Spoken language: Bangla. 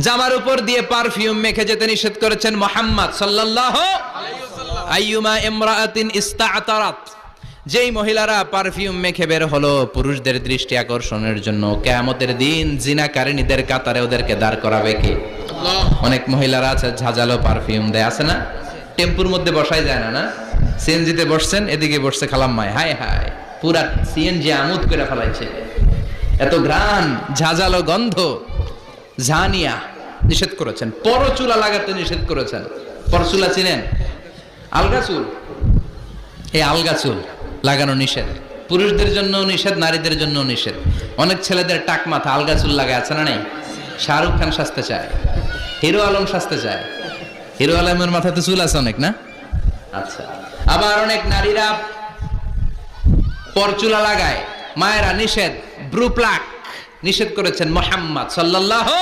জামার উপর দিয়ে পারফিউম মেখে যেতে নিষেধ করেছেন মুহাম্মদ সাল্লাল্লাহু আলাইহি ওয়াসাল্লাম। আইয়ুমা ইমরাআতিন ইস্তা'তারাত, যেই মহিলারা পারফিউম মেখে বের হলো পুরুষদের দৃষ্টি আকর্ষণের জন্য, কিয়ামতের দিন জিনাকারিনীদের কাতারে ওদেরকে দাঁড় করাবে কে? আল্লাহ। অনেক মহিলারা আছে ঝাঁঝালো পারফিউম দেয়, আছে না? টেম্পুর মধ্যে বসাই যায় না, না সিএনজিতে বসছেন, এদিকে বসছে খালাম্মায়, হায় হায় পুরা সিএনজি আমোদ করে ফেলাইছে, এত ঘ্রাণ, ঝাঁঝালো গন্ধ। জানিয়া নিষেধ করেছেন। পরচুলা লাগাতে নিষেধ করেছেন। পরচুলা চিনেন? আলগা চুল, এই আলগা চুল লাগানো নিষেধ। পুরুষদের জন্য নিষেধ, নারীদের জন্য নিষেধ। অনেক ছেলেদের টাক মাথা আলগা চুল লাগায়, আছে না? নেই? শাহরুখ খান সাজতে চায়, হিরো আলম সাজতে চায়। হিরো আলমের মাথায় তো চুল আছে অনেক, না? আচ্ছা, আবার অনেক নারীরা পরচুলা লাগায়। মায়েরা নিষেধ। ব্রু প্লাক নিষেধ করেছেন মুহাম্মদ সাল্লাল্লাহু